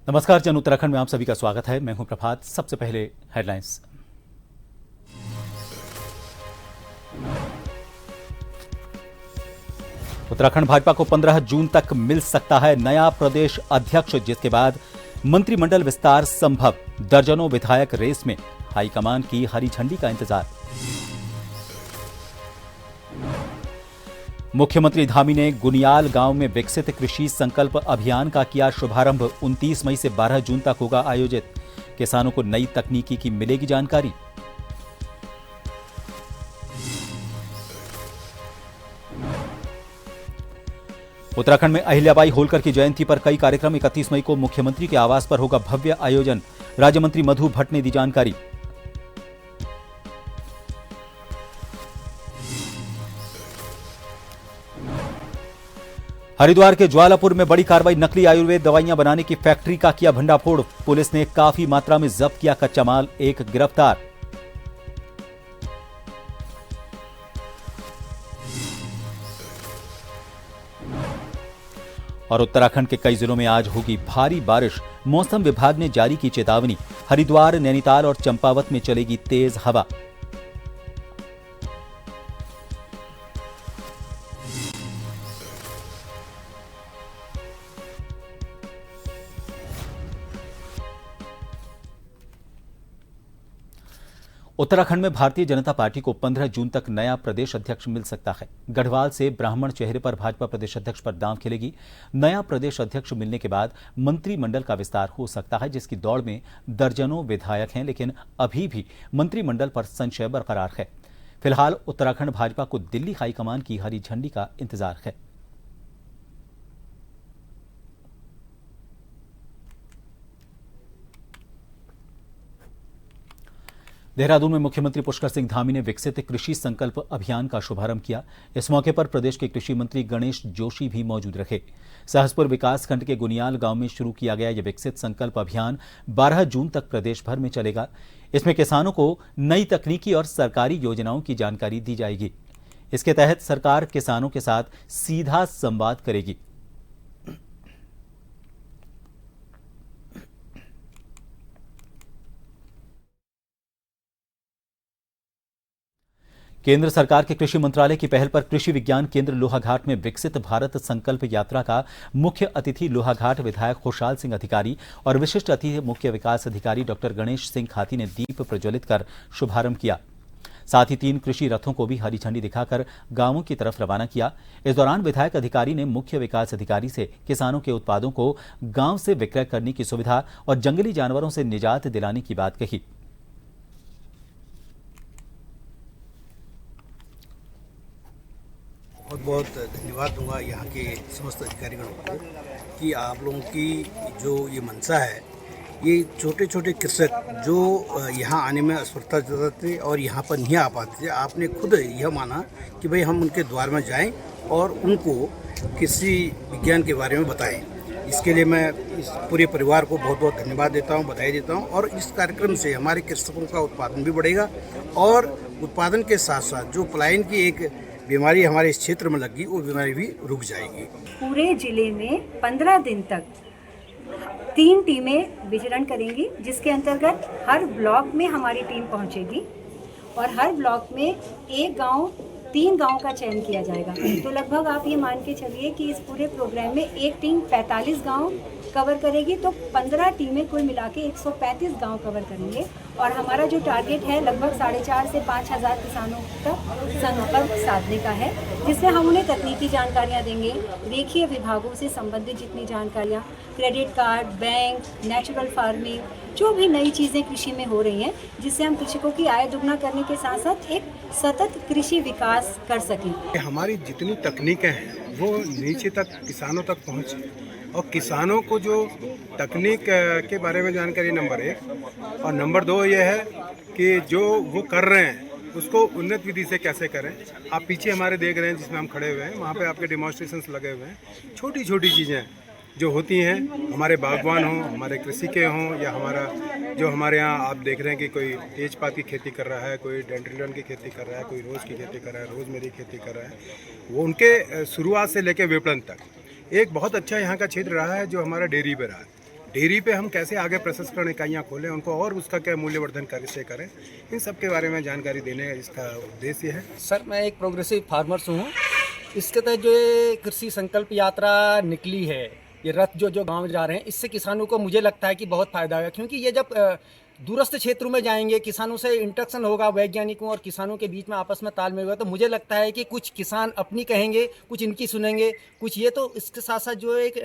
नमस्कार जन उत्तराखंड में आप सभी का स्वागत है। मैं हूं प्रभात। सबसे पहले हेडलाइंस। उत्तराखंड भाजपा को 15 जून तक मिल सकता है नया प्रदेश अध्यक्ष, जिसके बाद मंत्रिमंडल विस्तार संभव। दर्जनों विधायक रेस में, हाईकमान की हरी झंडी का इंतजार। मुख्यमंत्री धामी ने गुनियाल गांव में विकसित कृषि संकल्प अभियान का किया शुभारंभ। 29 मई से 12 जून तक होगा आयोजित। किसानों को नई तकनीकी की मिलेगी जानकारी। उत्तराखंड में अहिल्याबाई होलकर की जयंती पर कई कार्यक्रम। 31 मई को मुख्यमंत्री के आवास पर होगा भव्य आयोजन। राज्य मंत्री मधु भट्ट ने दी जानकारी। हरिद्वार के ज्वालापुर में बड़ी कार्रवाई। नकली आयुर्वेद दवाइयां बनाने की फैक्ट्री का किया भंडाफोड़। पुलिस ने काफी मात्रा में जब्त किया कच्चा माल, एक गिरफ्तार। और उत्तराखंड के कई जिलों में आज होगी भारी बारिश। मौसम विभाग ने जारी की चेतावनी। हरिद्वार, नैनीताल और चंपावत में चलेगी तेज हवा। उत्तराखंड में भारतीय जनता पार्टी को 15 जून तक नया प्रदेश अध्यक्ष मिल सकता है। गढ़वाल से ब्राह्मण चेहरे पर भाजपा प्रदेश अध्यक्ष पर दांव खेलेगी। नया प्रदेश अध्यक्ष मिलने के बाद मंत्रिमंडल का विस्तार हो सकता है, जिसकी दौड़ में दर्जनों विधायक हैं, लेकिन अभी भी मंत्रिमंडल पर संशय बरकरार है। फिलहाल उत्तराखंड भाजपा को दिल्ली हाईकमान की हरी झंडी का इंतजार है। देहरादून में मुख्यमंत्री पुष्कर सिंह धामी ने विकसित कृषि संकल्प अभियान का शुभारंभ किया। इस मौके पर प्रदेश के कृषि मंत्री गणेश जोशी भी मौजूद रहे। सहसपुर विकासखंड के गुनियाल गांव में शुरू किया गया यह विकसित संकल्प अभियान 12 जून तक प्रदेश भर में चलेगा। इसमें किसानों को नई तकनीकी और सरकारी योजनाओं की जानकारी दी जाएगी। इसके तहत सरकार किसानों के साथ सीधा संवाद करेगी। केंद्र सरकार के कृषि मंत्रालय की पहल पर कृषि विज्ञान केंद्र लोहाघाट में विकसित भारत संकल्प यात्रा का मुख्य अतिथि लोहाघाट विधायक खुशहाल सिंह अधिकारी और विशिष्ट अतिथि मुख्य विकास अधिकारी डॉक्टर गणेश सिंह खाती ने दीप प्रज्वलित कर शुभारंभ किया। साथ ही 3 कृषि रथों को भी हरी झंडी दिखाकर गांवों की तरफ रवाना किया। इस दौरान विधायक अधिकारी ने मुख्य विकास अधिकारी से किसानों के उत्पादों को गांव से विक्रय करने की सुविधा और जंगली जानवरों से निजात दिलाने की बात कही। बहुत बहुत धन्यवाद दूंगा यहाँ के समस्त अधिकारीगणों को कि आप लोगों की जो ये मंशा है, ये छोटे छोटे कृषक जो यहाँ आने में असमर्थता जताते और यहाँ पर नहीं आ पाते थे, आपने खुद यह माना कि भाई हम उनके द्वार में जाएं और उनको कृषि विज्ञान के बारे में बताएं। इसके लिए मैं इस पूरे परिवार को बहुत बहुत धन्यवाद देता हूँ, बधाई देता हूँ। और इस कार्यक्रम से हमारे कृषकों का उत्पादन भी बढ़ेगा और उत्पादन के साथ साथ जो पलायन की एक बीमारी हमारे इस क्षेत्र में लगी, वो बीमारी भी रुक जाएगी। पूरे जिले में 15 दिन तक 3 टीमें विचरण करेंगी, जिसके अंतर्गत हर ब्लॉक में हमारी टीम पहुंचेगी और हर ब्लॉक में 3 गांव का चयन किया जाएगा। तो लगभग आप ये मान के चलिए कि इस पूरे प्रोग्राम में एक टीम 45 गांव कवर करेगी, तो 15 टीमें कुल मिला के 135 गांव कवर करेंगे। और हमारा जो टारगेट है लगभग 4,500 से 5,000 किसानों तक संपर्क साधने का है, जिसमें हम उन्हें तकनीकी जानकारियां देंगे, रेखीय विभागों से संबंधित जितनी जानकारियां, credit card, bank, natural farming, जो भी नई चीज़ें कृषि में हो रही हैं, जिससे हम कृषकों की आय दुगना करने के साथ साथ एक सतत कृषि विकास कर सकें। हमारी जितनी तकनीकें हैं वो नीचे तक किसानों तक पहुँचे और किसानों को जो तकनीक के बारे में जानकारी नंबर 1 और नंबर 2 ये है कि जो वो कर रहे हैं उसको उन्नत विधि से कैसे करें। आप पीछे हमारे देख रहे हैं जिसमें हम खड़े हुए हैं, वहाँ पे आपके डेमोन्स्ट्रेशंस लगे हुए हैं। छोटी छोटी चीज़ें जो होती हैं, हमारे बागवान हों, हमारे कृषि के हों, या हमारे यहाँ आप देख रहे हैं कि कोई तेजपात की खेती कर रहा है, कोई डेंड्रिलियन की खेती कर रहा है, कोई रोज़ की खेती कर रहा है, रोज़मेरी की खेती कर रहा है, वो उनके शुरुआत से लेकर विपणन तक एक बहुत अच्छा यहाँ का क्षेत्र रहा है जो हमारा डेयरी पे रहा है। डेयरी पे हम कैसे आगे प्रसंस्करण इकाइयाँ खोलें, उनको और उसका क्या मूल्यवर्धन कैसे करें, इन सब के बारे में जानकारी देने इसका उद्देश्य है। सर, मैं एक प्रोग्रेसिव फार्मर्स हूँ। इसके तहत जो ये कृषि संकल्प यात्रा निकली है, ये रथ जो गांव जा रहे हैं, इससे किसानों को मुझे लगता है कि बहुत फ़ायदा होगा, क्योंकि ये जब दूरस्थ क्षेत्रों में जाएंगे, किसानों से इंटरेक्शन होगा, वैज्ञानिकों और किसानों के बीच में आपस में तालमेल होगा, तो मुझे लगता है कि कुछ किसान अपनी कहेंगे, कुछ इनकी सुनेंगे, कुछ ये, तो इसके साथ साथ जो एक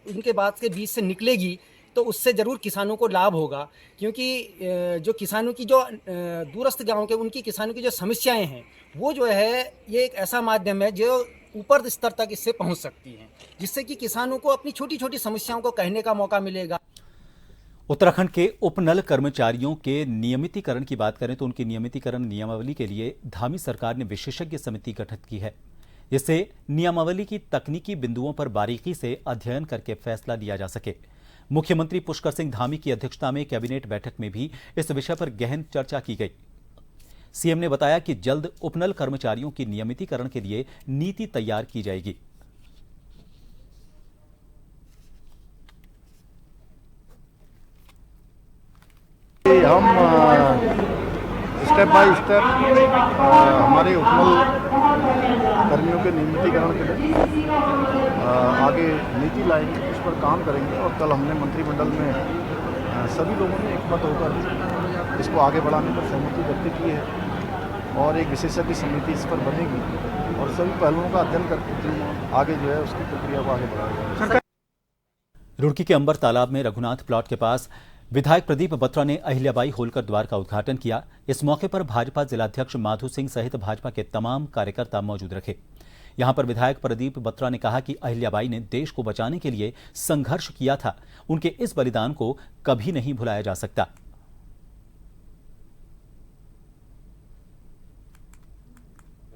इनके बात के बीच से निकलेगी तो उससे ज़रूर किसानों को लाभ होगा, क्योंकि जो किसानों की जो दूरस्थ गाँव के उनकी किसानों की जो समस्याएं हैं, वो जो है ये एक ऐसा माध्यम है जो ऊपर स्तर तक इससे पहुंच सकती हैं, जिससे कि किसानों को अपनी छोटी छोटी समस्याओं को कहने का मौका मिलेगा। उत्तराखंड के उपनल कर्मचारियों के नियमितीकरण की बात करें तो उनकी नियमितीकरण नियमावली के लिए धामी सरकार ने विशेषज्ञ समिति गठित की है। इससे नियमावली की तकनीकी बिंदुओं पर बारीकी से अध्ययन करके फैसला लिया जा सके। मुख्यमंत्री पुष्कर सिंह धामी की अध्यक्षता में कैबिनेट बैठक में भी इस विषय पर गहन चर्चा की गई। सीएम ने बताया कि जल्द उपनल कर्मचारियों की नियमितीकरण के लिए नीति तैयार की जाएगी। हम स्टेप बाय स्टेप हमारे उपनल कर्मियों के नियमितीकरण के लिए आगे नीति लाएंगे, इस पर काम करेंगे। और कल हमने मंत्रिमंडल में सभी लोगों ने एकमत होकर इसको आगे बढ़ाने पर सहमति व्यक्त की है और एक विशेषज्ञ समिति इस पर बनेगी और सभी पहलुओं का अध्ययन करके आगे जो है उसकी प्रक्रिया को आगे बढ़ाया जाएगा। रुड़की के अंबर तालाब में रघुनाथ प्लॉट के पास विधायक प्रदीप बत्रा ने अहिल्याबाई होलकर द्वार का उद्घाटन किया। इस मौके पर भाजपा जिलाध्यक्ष माधु सिंह सहित भाजपा के तमाम कार्यकर्ता मौजूद रहे। यहां पर विधायक प्रदीप बत्रा ने कहा कि अहिल्याबाई ने देश को बचाने के लिए संघर्ष किया था, उनके इस बलिदान को कभी नहीं भुलाया जा सकता।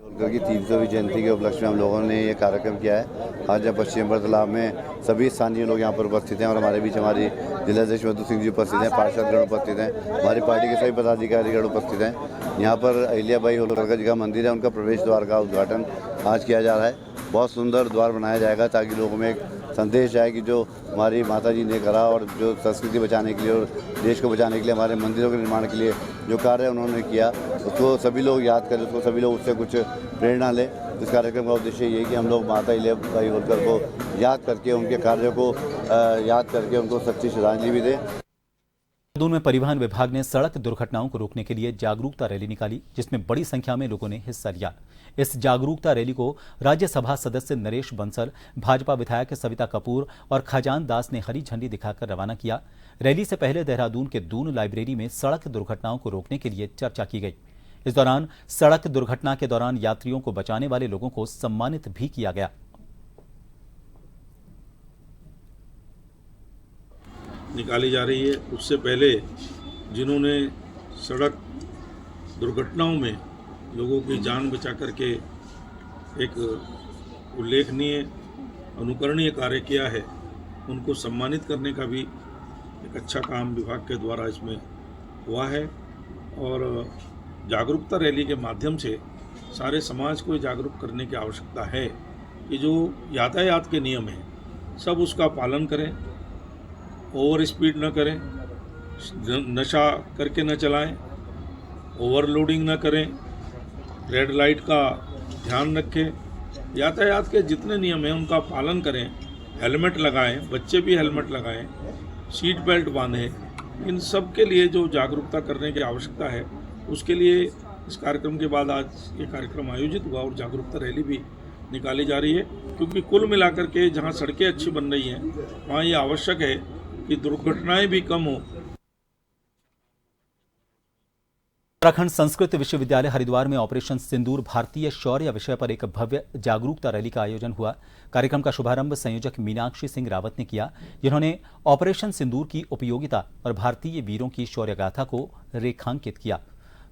होलकर की 300वीं जयंती के उपलक्ष्य में हम लोगों ने ये कार्यक्रम किया है। आज जब पश्चिम अंबर तालाब में सभी स्थानीय लोग यहाँ पर उपस्थित हैं और हमारे बीच हमारी जिलाध्यक्ष मधु सिंह जी उपस्थित हैं, पार्षदगण उपस्थित हैं, हमारी पार्टी के सभी पदाधिकारीगण उपस्थित हैं। यहाँ पर अहिल्याबाई होलकर जी का मंदिर है, उनका प्रवेश द्वार का उद्घाटन आज किया जा रहा है। बहुत सुंदर द्वार बनाया जाएगा ताकि लोगों में एक संदेश आए कि जो हमारी माता जी ने करा और जो संस्कृति बचाने के लिए और देश को बचाने के लिए, हमारे मंदिरों के निर्माण के लिए जो कार्य उन्होंने किया, उसको सभी लोग याद करें, उसको सभी लोग उससे कुछ प्रेरणा लें। इस कार्यक्रम का उद्देश्य ये है कि हम लोग माता अहिल्याबाई होलकर को याद करके, उनके कार्यों को याद करके उनको सच्ची श्रद्धांजलि भी दें। देहरादून में परिवहन विभाग ने सड़क दुर्घटनाओं को रोकने के लिए जागरूकता रैली निकाली, जिसमें बड़ी संख्या में लोगों ने हिस्सा लिया। इस जागरूकता रैली को राज्यसभा सदस्य नरेश बंसल, भाजपा विधायक सविता कपूर और खजान दास ने हरी झंडी दिखाकर रवाना किया। रैली से पहले देहरादून के दून लाइब्रेरी में सड़क दुर्घटनाओं को रोकने के लिए चर्चा की गई। इस दौरान सड़क दुर्घटना के दौरान यात्रियों को बचाने वाले लोगों को सम्मानित भी किया गया। निकाली जा रही है। उससे पहले जिन्होंने सड़क दुर्घटनाओं में लोगों की जान बचा करके एक उल्लेखनीय अनुकरणीय कार्य किया है, उनको सम्मानित करने का भी एक अच्छा काम विभाग के द्वारा इसमें हुआ है। और जागरूकता रैली के माध्यम से सारे समाज को जागरूक करने की आवश्यकता है कि जो यातायात के नियम हैं सब उसका पालन करें, ओवर स्पीड न करें, नशा करके न चलाएं, ओवरलोडिंग न करें, रेड लाइट का ध्यान रखें, यातायात के जितने नियम हैं उनका पालन करें, हेलमेट लगाएं, बच्चे भी हेलमेट लगाएं, सीट बेल्ट बांधें। इन सब के लिए जो जागरूकता करने की आवश्यकता है, उसके लिए इस कार्यक्रम के बाद आज ये कार्यक्रम आयोजित हुआ और जागरूकता रैली भी निकाली जा रही है। क्योंकि कुल मिलाकर के जहाँ सड़कें अच्छी बन रही हैं वहाँ ये आवश्यक है कि दुर्घटनाएं भी कम हो। उत्तराखंड संस्कृत विश्वविद्यालय हरिद्वार में ऑपरेशन सिंदूर भारतीय शौर्य विषय पर एक भव्य जागरूकता रैली का आयोजन हुआ। कार्यक्रम का शुभारंभ संयोजक मीनाक्षी सिंह रावत ने किया, जिन्होंने ऑपरेशन सिंदूर की उपयोगिता और भारतीय वीरों की शौर्य गाथा को रेखांकित किया।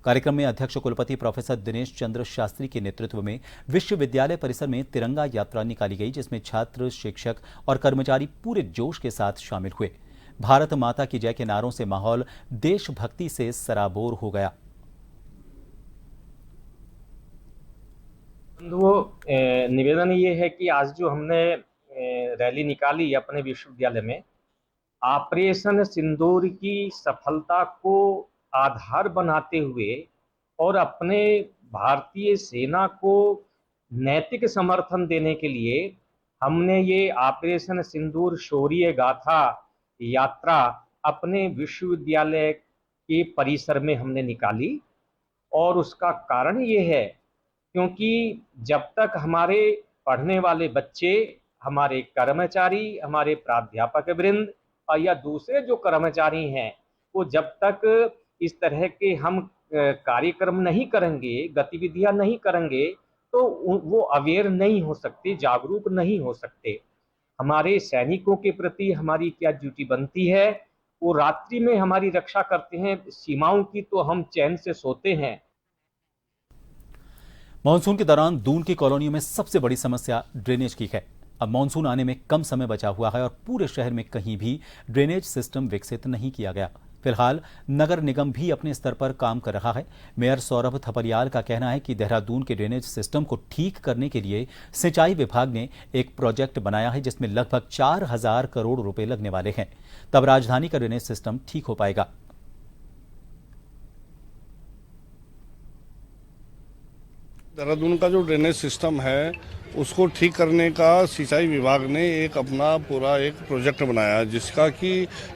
कार्यक्रम में अध्यक्ष कुलपति प्रोफेसर दिनेश चंद्र शास्त्री के नेतृत्व में विश्वविद्यालय परिसर में तिरंगा यात्रा निकाली गई, जिसमें छात्र, शिक्षक और कर्मचारी पूरे जोश के साथ शामिल हुए। भारत माता की जय के नारों से माहौल देशभक्ति से सराबोर हो गया। वो निवेदन ये है कि आज जो हमने रैली निकाली अपने विश्वविद्यालय में, ऑपरेशन सिंदूर की सफलता को आधार बनाते हुए और अपने भारतीय सेना को नैतिक समर्थन देने के लिए हमने ये ऑपरेशन सिंदूर शौर्य गाथा यात्रा अपने विश्वविद्यालय के परिसर में हमने निकाली। और उसका कारण ये है क्योंकि जब तक हमारे पढ़ने वाले बच्चे, हमारे कर्मचारी, हमारे प्राध्यापक वृंद और या दूसरे जो कर्मचारी हैं, वो जब तक इस तरह के हम कार्यक्रम नहीं करेंगे, गतिविधियां नहीं करेंगे, तो वो अवेयर नहीं हो सकते, जागरूक नहीं हो सकते। हमारे सैनिकों के प्रति हमारी क्या ड्यूटी बनती है, वो रात्रि में हमारी रक्षा करते हैं सीमाओं की, तो हम चैन से सोते हैं। मानसून के दौरान दून की कॉलोनियों में सबसे बड़ी समस्या ड्रेनेज की है। अब मानसून आने में कम समय बचा हुआ है और पूरे शहर में कहीं भी ड्रेनेज सिस्टम विकसित नहीं किया गया। फिलहाल नगर निगम भी अपने स्तर पर काम कर रहा है। मेयर सौरभ थपलियाल का कहना है कि देहरादून के ड्रेनेज सिस्टम को ठीक करने के लिए सिंचाई विभाग ने एक प्रोजेक्ट बनाया है जिसमें लगभग 4000 करोड़ रुपए लगने वाले हैं। तब राजधानी का ड्रेनेज सिस्टम ठीक हो पाएगा। देहरादून का जो ड्रेनेज सिस्टम है उसको ठीक करने का सिंचाई विभाग ने एक अपना पूरा एक प्रोजेक्ट बनाया जिसका कि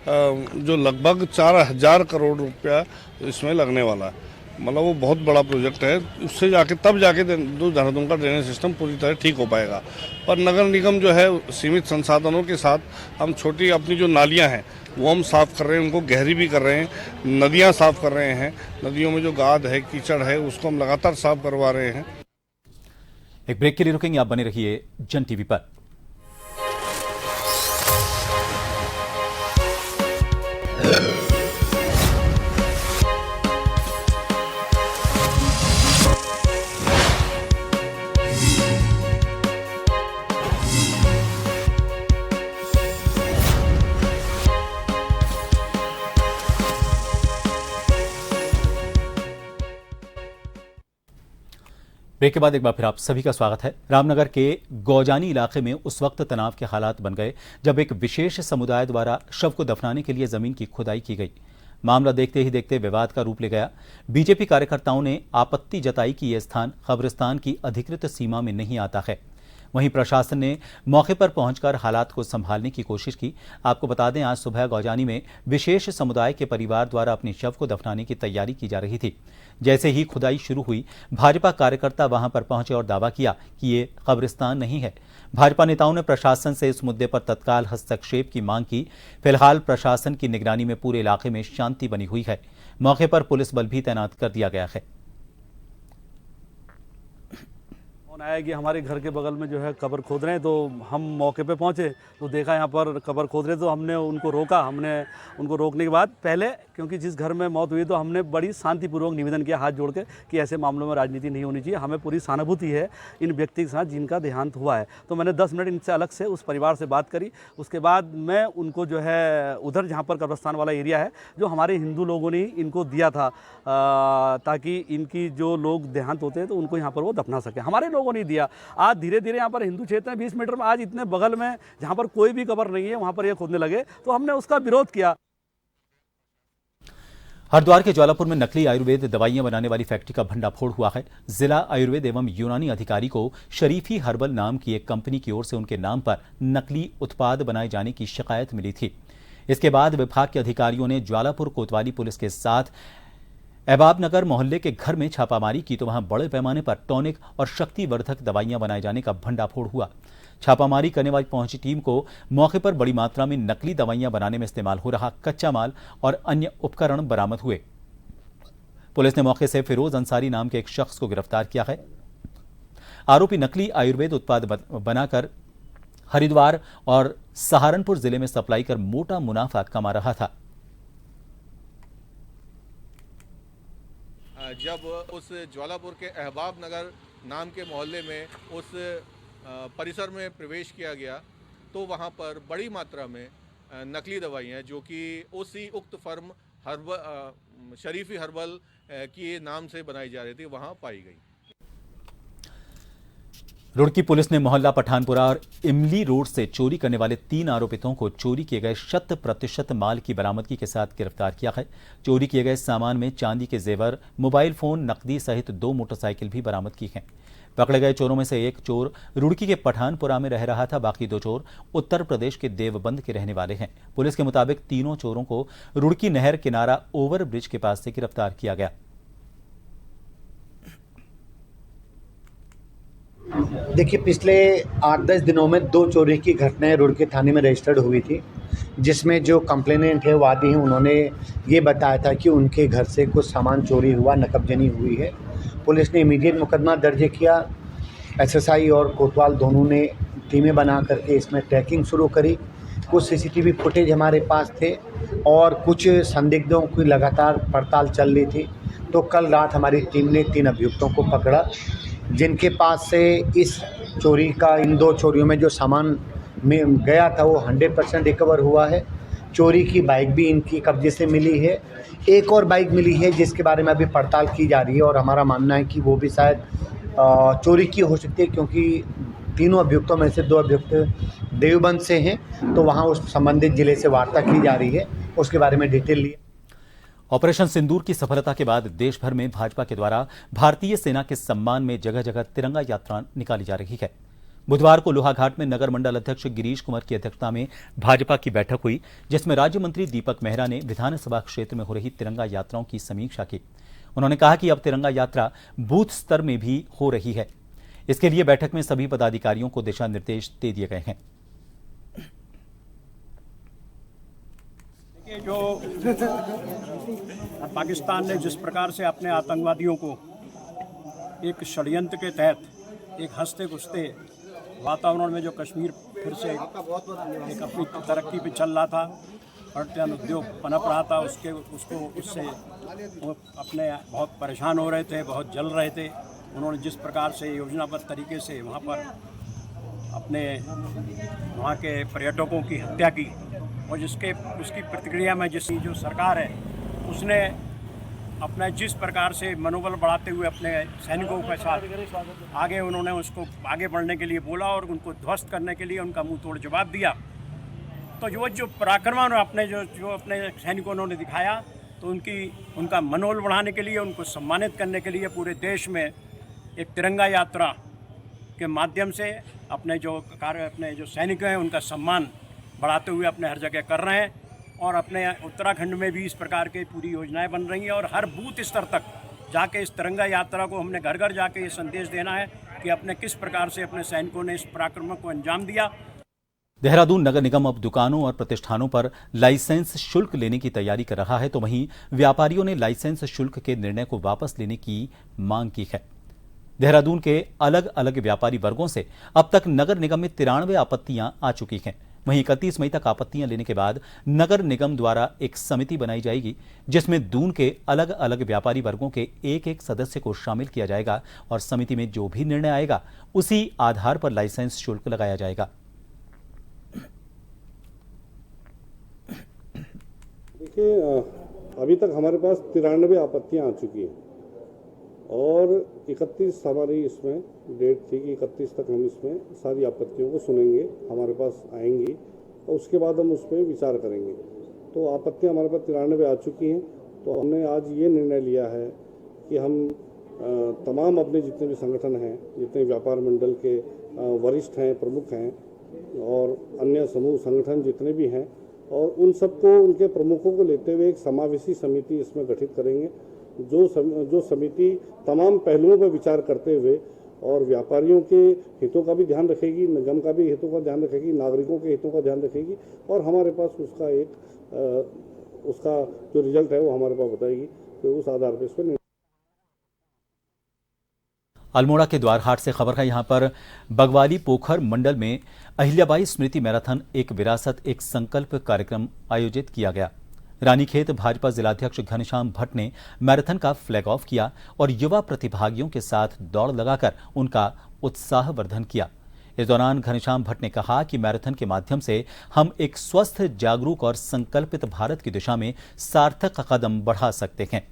जो लगभग 4000 करोड़ रुपया इसमें लगने वाला है। मतलब वो बहुत बड़ा प्रोजेक्ट है। उससे जाके तब जाके देहरादून का ड्रेनेज सिस्टम पूरी तरह ठीक हो पाएगा। पर नगर निगम जो है सीमित संसाधनों के साथ हम छोटी अपनी जो नालियाँ हैं वो हम साफ़ कर रहे हैं, उनको गहरी भी कर रहे हैं, नदियाँ साफ़ कर रहे हैं। नदियों में जो गाद है, कीचड़ है, उसको हम लगातार साफ़ करवा रहे हैं। एक ब्रेक के लिए रुकेंगे, आप बने रहिए जन टीवी पर। ब्रेक के बाद एक बार फिर आप सभी का स्वागत है। रामनगर के गौजानी इलाके में उस वक्त तनाव के हालात बन गए जब एक विशेष समुदाय द्वारा शव को दफनाने के लिए जमीन की खुदाई की गई। मामला देखते ही देखते विवाद का रूप ले गया। बीजेपी कार्यकर्ताओं ने आपत्ति जताई कि यह स्थान कब्रिस्तान की अधिकृत सीमा में नहीं आता है। वहीं प्रशासन ने मौके पर पहुंचकर हालात को संभालने की कोशिश की। आपको बता दें, आज सुबह गौजानी में विशेष समुदाय के परिवार द्वारा अपने शव को दफनाने की तैयारी की जा रही थी। जैसे ही खुदाई शुरू हुई, भाजपा कार्यकर्ता वहां पर पहुंचे और दावा किया कि ये कब्रिस्तान नहीं है। भाजपा नेताओं ने प्रशासन से इस मुद्दे पर तत्काल हस्तक्षेप की मांग की। फिलहाल प्रशासन की निगरानी में पूरे इलाके में शांति बनी हुई है। मौके पर पुलिस बल भी तैनात कर दिया गया है। आया कि हमारे घर के बगल में जो है कब्र खोद रहे हैं, तो हम मौके पे पहुंचे तो देखा यहाँ पर कब्र खोद रहे, तो हमने उनको रोका। हमने उनको रोकने के बाद पहले, क्योंकि जिस घर में मौत हुई, तो हमने बड़ी शांतिपूर्वक निवेदन किया हाथ जोड़ के कि ऐसे मामलों में राजनीति नहीं होनी चाहिए। हमें पूरी सहानुभूति है इन व्यक्ति के साथ जिनका देहांत हुआ है। तो मैंने 10 मिनट इनसे अलग से उस परिवार से बात करी। उसके बाद मैं उनको जो है उधर जहाँ पर कब्रस्तान वाला एरिया है, जो हमारे हिंदू लोगों ने इनको दिया था ताकि इनकी जो लोग देहांत होते हैं तो उनको यहाँ पर वो दफना सके, हमारे लोगों नहीं दिया। आज धीरे धीरे यहाँ पर हिंदू क्षेत्र में 20 मीटर में आज इतने बगल में जहाँ पर कोई भी कब्र नहीं है वहाँ पर ये खोदने लगे, तो हमने उसका विरोध किया। हरिद्वार के ज्वालापुर में नकली आयुर्वेद दवाइयां बनाने वाली फैक्ट्री का भंडाफोड़ हुआ है। जिला आयुर्वेद एवं यूनानी अधिकारी को शरीफी हर्बल नाम की एक कंपनी की ओर से उनके नाम पर नकली उत्पाद बनाए जाने की शिकायत मिली थी। इसके बाद विभाग के अधिकारियों ने ज्वालापुर कोतवाली पुलिस के साथ अहबाब नगर मोहल्ले के घर में छापामारी की, तो वहां बड़े पैमाने पर टॉनिक और शक्तिवर्धक दवाइयां बनाए जाने का भंडाफोड़ हुआ। छापामारी करने वाली पहुंची टीम को मौके पर बड़ी मात्रा में नकली दवाइयां बनाने में इस्तेमाल हो रहा कच्चा माल और अन्य उपकरण बरामद हुए। पुलिस ने मौके से फिरोज अंसारी नाम के एक शख्स को गिरफ्तार किया है। आरोपी नकली आयुर्वेद उत्पाद बनाकर हरिद्वार और सहारनपुर जिले में सप्लाई कर मोटा मुनाफा कमा रहा था। जब उस ज्वालापुर के अहबाब नगर नाम के मोहल्ले में उस परिसर में प्रवेश किया गया, तो वहां पर बड़ी मात्रा में नकली दवाइयाँ जो कि उसी उक्त फर्म शरीफी हर्बल के नाम से बनाई जा रही थी, वहां पाई गई। रुड़की पुलिस ने मोहल्ला पठानपुरा और इमली रोड से चोरी करने वाले 3 आरोपितों को चोरी किए गए 100% माल की बरामदगी के साथ गिरफ्तार किया है। चोरी किए गए सामान में चांदी के जेवर, मोबाइल फोन, नकदी सहित 2 मोटरसाइकिल भी बरामद की हैं। पकड़े गए चोरों में से एक चोर रुड़की के पठानपुरा में रह रहा था, बाकी 2 चोर उत्तर प्रदेश के देवबंद के रहने वाले हैं। पुलिस के मुताबिक तीनों चोरों को रुड़की नहर किनारा ओवर ब्रिज के पास से गिरफ्तार किया गया। देखिए, पिछले 8-10 दिनों में 2 चोरी की घटनाएं रुड़की थाने में रजिस्टर्ड हुई थी, जिसमें जो कंप्लेनेंट है, वादी हैं, उन्होंने ये बताया था कि उनके घर से कुछ सामान चोरी हुआ, नकबजनी हुई है। पुलिस ने इमीडिएट मुकदमा दर्ज किया। एसएसआई और कोतवाल दोनों ने टीमें बना करके इसमें ट्रैकिंग शुरू करी। कुछ सीसीटीवी फुटेज हमारे पास थे और कुछ संदिग्धों की लगातार पड़ताल चल रही थी। तो कल रात हमारी टीम ने 3 अभियुक्तों को पकड़ा, जिनके पास से इस चोरी का, इन 2 चोरियों में जो सामान में गया था वो 100% रिकवर हुआ है। चोरी की बाइक भी इनकी कब्जे से मिली है। एक और बाइक मिली है जिसके बारे में अभी पड़ताल की जा रही है और हमारा मानना है कि वो भी शायद चोरी की हो सकती है, क्योंकि तीनों अभियुक्तों में से 2 अभियुक्त देवबंद से हैं, तो वहाँ उस संबंधित जिले से वार्ता की जा रही है, उसके बारे में डिटेल ली। ऑपरेशन सिंदूर की सफलता के बाद देश भर में भाजपा के द्वारा भारतीय सेना के सम्मान में जगह जगह तिरंगा यात्रा निकाली जा रही है। बुधवार को लोहाघाट में नगर मंडल अध्यक्ष गिरीश कुमार की अध्यक्षता में भाजपा की बैठक हुई, जिसमें राज्य मंत्री दीपक मेहरा ने विधानसभा क्षेत्र में हो रही तिरंगा यात्राओं की समीक्षा की। उन्होंने कहा कि अब तिरंगा यात्रा बूथ स्तर में भी हो रही है। इसके लिए बैठक में सभी पदाधिकारियों को दिशा निर्देश दे दिए गए हैं। जो पाकिस्तान ने जिस प्रकार से अपने आतंकवादियों को एक षड्यंत्र के तहत एक हंसते खुशते वातावरण में जो कश्मीर फिर से एक अपनी तरक्की पे चल रहा था, पर्यटन उद्योग पनप रहा था, उससे वो अपने बहुत परेशान हो रहे थे, बहुत जल रहे थे। उन्होंने जिस प्रकार से योजनाबद्ध तरीके से वहाँ पर अपने वहाँ के पर्यटकों की हत्या की और उसकी प्रतिक्रिया में जो सरकार है उसने अपना जिस प्रकार से मनोबल बढ़ाते हुए अपने सैनिकों के साथ आगे उन्होंने उसको आगे बढ़ने के लिए बोला और उनको ध्वस्त करने के लिए उनका मुंह तोड़ जवाब दिया। तो जो पराक्रम अपने जो अपने सैनिकों ने दिखाया, तो उनका मनोबल बढ़ाने के लिए, उनको सम्मानित करने के लिए पूरे देश में एक तिरंगा यात्रा के माध्यम से अपने जो सैनिक हैं उनका सम्मान बढ़ाते हुए अपने हर जगह कर रहे हैं। और अपने उत्तराखंड में भी इस प्रकार की पूरी योजनाएं बन रही हैं और हर बूथ स्तर तक जाके इस तिरंगा यात्रा को हमने घर घर जाके ये संदेश देना है कि अपने किस प्रकार से अपने सैनिकों ने इस पराक्रम को अंजाम दिया। देहरादून नगर निगम अब दुकानों और प्रतिष्ठानों पर लाइसेंस शुल्क लेने की तैयारी कर रहा है, तो वहीं व्यापारियों ने लाइसेंस शुल्क के निर्णय को वापस लेने की मांग की है। देहरादून के अलग अलग व्यापारी वर्गों से अब तक नगर निगम में 93 आपत्तियां आ चुकी हैं। वहीं 31 मई तक आपत्तियां लेने के बाद नगर निगम द्वारा एक समिति बनाई जाएगी, जिसमें दून के अलग अलग व्यापारी वर्गों के एक सदस्य को शामिल किया जाएगा और समिति में जो भी निर्णय आएगा उसी आधार पर लाइसेंस शुल्क लगाया जाएगा। देखिए, अभी तक हमारे पास 93 आपत्तियां आ चुकी हैं और 31 हमारी इसमें डेट थी कि 31 तक हम इसमें सारी आपत्तियों को सुनेंगे, हमारे पास आएंगी और उसके बाद हम उस पर विचार करेंगे। तो आपत्तियां हमारे पास 93 आ चुकी हैं। तो हमने आज ये निर्णय लिया है कि हम तमाम अपने जितने भी संगठन हैं, जितने व्यापार मंडल के वरिष्ठ हैं, प्रमुख हैं और अन्य समूह संगठन जितने भी हैं, और उन सबको, उनके प्रमुखों को लेते हुए एक समावेशी समिति इसमें गठित करेंगे, जो समिति तमाम पहलुओं पर विचार करते हुए और व्यापारियों के हितों का भी ध्यान रखेगी, निगम का भी हितों का ध्यान रखेगी, नागरिकों के हितों का ध्यान रखेगी और हमारे पास उसका जो रिजल्ट है वो हमारे पास बताएगी। तो उस आधार पर इस पर अल्मोड़ा के द्वारहाट से खबर है। यहां पर बगवाली पोखर मंडल में अहिल्याबाई स्मृति मैराथन एक विरासत एक संकल्प कार्यक्रम आयोजित किया गया। रानीखेत भाजपा जिलाध्यक्ष घनश्याम भट्ट ने मैराथन का फ्लैग ऑफ किया और युवा प्रतिभागियों के साथ दौड़ लगाकर उनका उत्साहवर्धन किया। इस दौरान घनश्याम भट्ट ने कहा कि मैराथन के माध्यम से हम एक स्वस्थ, जागरूक और संकल्पित भारत की दिशा में सार्थक कदम बढ़ा सकते हैं।